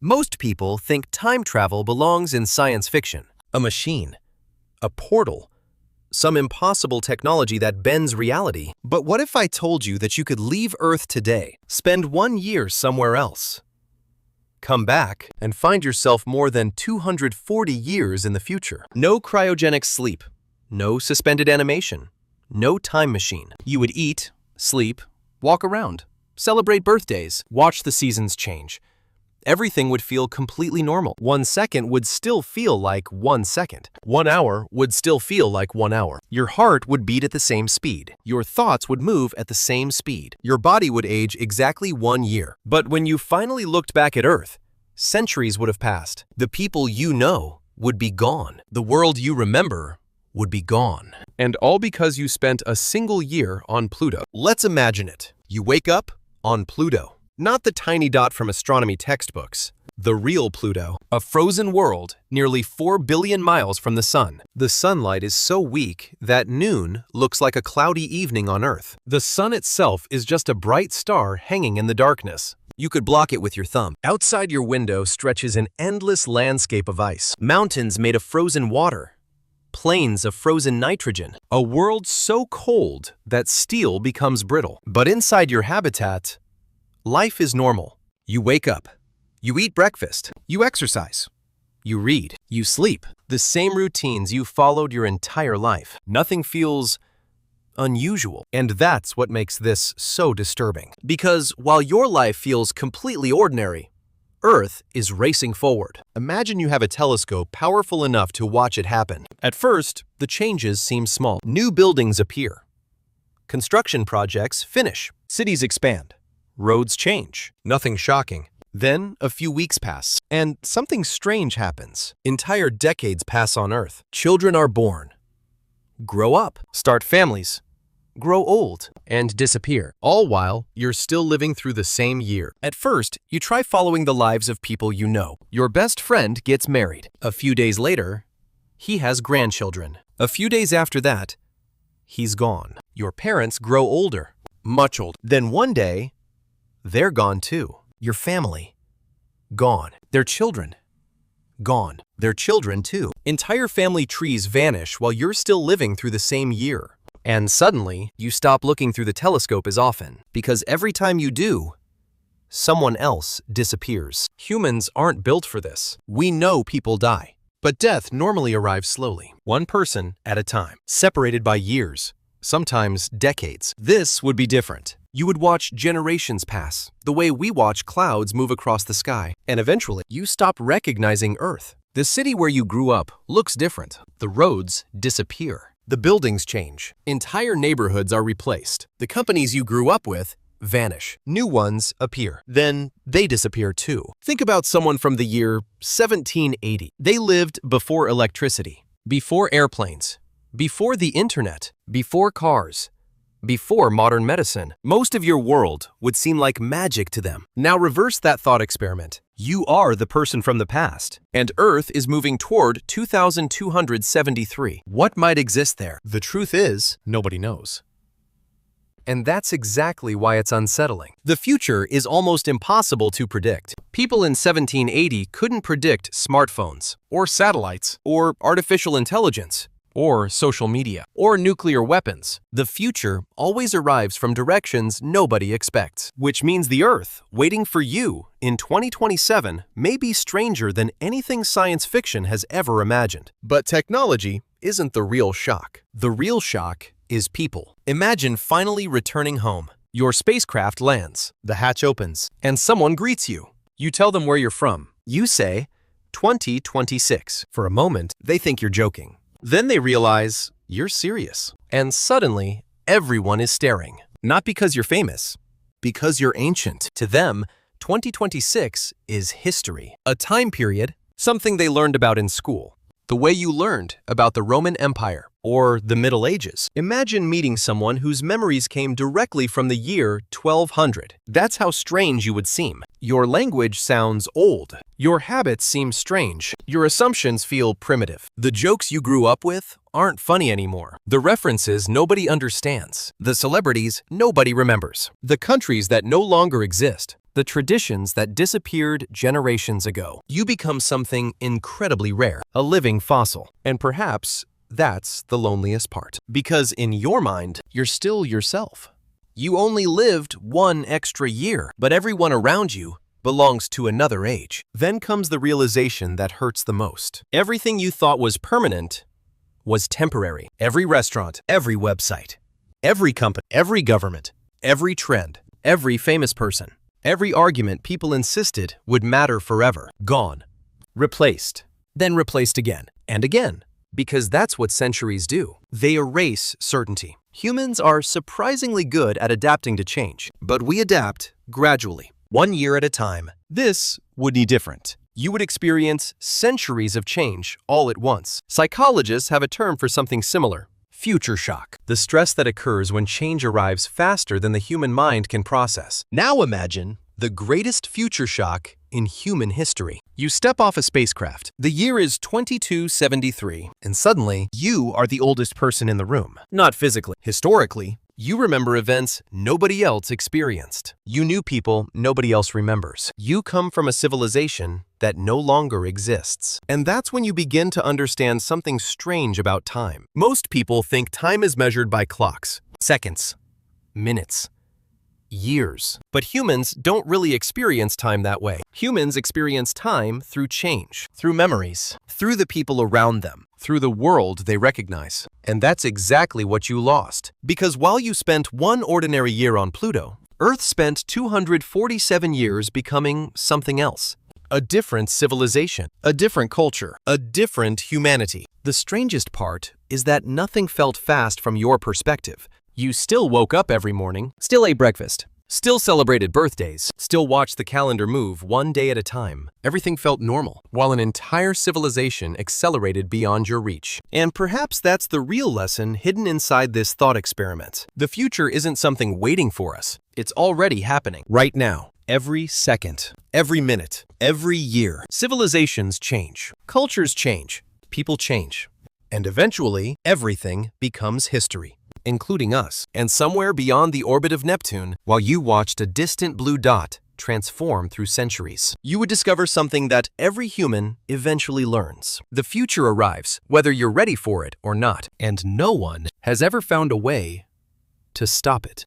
Most people think time travel belongs in science fiction, a machine, a portal, some impossible technology that bends reality. But what if I told you that you could leave Earth today, spend 1 year somewhere else, come back, and find yourself more than 240 years in the future? No cryogenic sleep, no suspended animation, no time machine. You would eat, sleep, walk around, celebrate birthdays, watch the seasons change. Everything would feel completely normal. 1 second would still feel like 1 second. 1 hour would still feel like 1 hour. Your heart would beat at the same speed. Your thoughts would move at the same speed. Your body would age exactly 1 year. But when you finally looked back at Earth, centuries would have passed. The people you know would be gone. The world you remember would be gone. And all because you spent a single year on Pluto. Let's imagine it. You wake up on Pluto. Not the tiny dot from astronomy textbooks. The real Pluto, a frozen world nearly 4 billion miles from the sun. The sunlight is so weak that noon looks like a cloudy evening on Earth. The sun itself is just a bright star hanging in the darkness. You could block it with your thumb. Outside your window stretches an endless landscape of ice. Mountains made of frozen water. Plains of frozen nitrogen. A world so cold that steel becomes brittle. But inside your habitat, life is normal. You wake up. You eat breakfast. You exercise. You read. You sleep. The same routines you followed your entire life. Nothing feels unusual. And that's what makes this so disturbing. Because while your life feels completely ordinary, Earth is racing forward. Imagine you have a telescope powerful enough to watch it happen. At first, the changes seem small. New buildings appear. Construction projects finish. Cities expand. Roads change. Nothing shocking. Then a few weeks pass, and something strange happens. Entire decades pass on Earth. Children are born, grow up, start families, grow old, and disappear. All while you're still living through the same year. At first, you try following the lives of people you know. Your best friend gets married. A few days later, he has grandchildren. A few days after that, he's gone. Your parents grow older, much older. Then one day, they're gone too. Your family, gone. Their children, gone. Their children too. Entire family trees vanish while you're still living through the same year. And suddenly, you stop looking through the telescope as often, because every time you do, someone else disappears. Humans aren't built for this. We know people die, but death normally arrives slowly, one person at a time, separated by years, sometimes decades. This would be different. You would watch generations pass, the way we watch clouds move across the sky, and eventually you stop recognizing Earth. The city where you grew up looks different. The roads disappear. The buildings change. Entire neighborhoods are replaced. The companies you grew up with vanish. New ones appear. Then they disappear too. Think about someone from the year 1780. They lived before electricity, before airplanes, before the internet, before cars, before modern medicine. Most of your world would seem like magic to them. Now reverse that thought experiment. You are the person from the past, and Earth is moving toward 2273. What might exist there? The truth is, nobody knows. And that's exactly why it's unsettling. The future is almost impossible to predict. People in 1780 couldn't predict smartphones, or satellites, or artificial intelligence, or social media, or nuclear weapons. The future always arrives from directions nobody expects, which means the Earth, waiting for you in 2027, may be stranger than anything science fiction has ever imagined. But technology isn't the real shock. The real shock is people. Imagine finally returning home. Your spacecraft lands, the hatch opens, and someone greets you. You tell them where you're from. You say, 2026. For a moment, they think you're joking. Then they realize you're serious. And suddenly, everyone is staring. Not because you're famous, because you're ancient. To them, 2026 is history. A time period, something they learned about in school. The way you learned about the Roman Empire or the Middle Ages. Imagine meeting someone whose memories came directly from the year 1200. That's how strange you would seem. Your language sounds old. Your habits seem strange. Your assumptions feel primitive. The jokes you grew up with aren't funny anymore. The references nobody understands. The celebrities nobody remembers. The countries that no longer exist the traditions that disappeared generations ago. You become something incredibly rare, a living fossil. And perhaps that's the loneliest part. Because in your mind, you're still yourself. You only lived one extra year, but everyone around you belongs to another age. Then comes the realization that hurts the most. Everything you thought was permanent was temporary. Every restaurant, every website, every company, every government, every trend, every famous person, every argument people insisted would matter forever. Gone. Replaced. Then replaced again and again. Because that's what centuries do. They erase certainty. Humans are surprisingly good at adapting to change, but we adapt gradually, 1 year at a time. This would be different. You would experience centuries of change all at once. Psychologists have a term for something similar: future shock. The stress that occurs when change arrives faster than the human mind can process. Now imagine the greatest future shock in human history. You step off a spacecraft. The year is 2273, and suddenly you are the oldest person in the room. Not physically. Historically, you remember events nobody else experienced. You knew people nobody else remembers. You come from a civilization that no longer exists. And that's when you begin to understand something strange about time. Most people think time is measured by clocks, seconds, minutes, years. But humans don't really experience time that way. Humans experience time through change, through memories, through the people around them, through the world they recognize. And that's exactly what you lost. Because while you spent one ordinary year on Pluto, Earth spent 247 years becoming something else. A different civilization, a different culture, a different humanity. The strangest part is that nothing felt fast from your perspective. You still woke up every morning, still ate breakfast, still celebrated birthdays, still watched the calendar move 1 day at a time. Everything felt normal, while an entire civilization accelerated beyond your reach. And perhaps that's the real lesson hidden inside this thought experiment. The future isn't something waiting for us. It's already happening right now. Every second, every minute, every year. Civilizations change, cultures change, people change. And eventually, everything becomes history, including us. And somewhere beyond the orbit of Neptune, while you watched a distant blue dot transform through centuries, you would discover something that every human eventually learns. The future arrives, whether you're ready for it or not, and no one has ever found a way to stop it.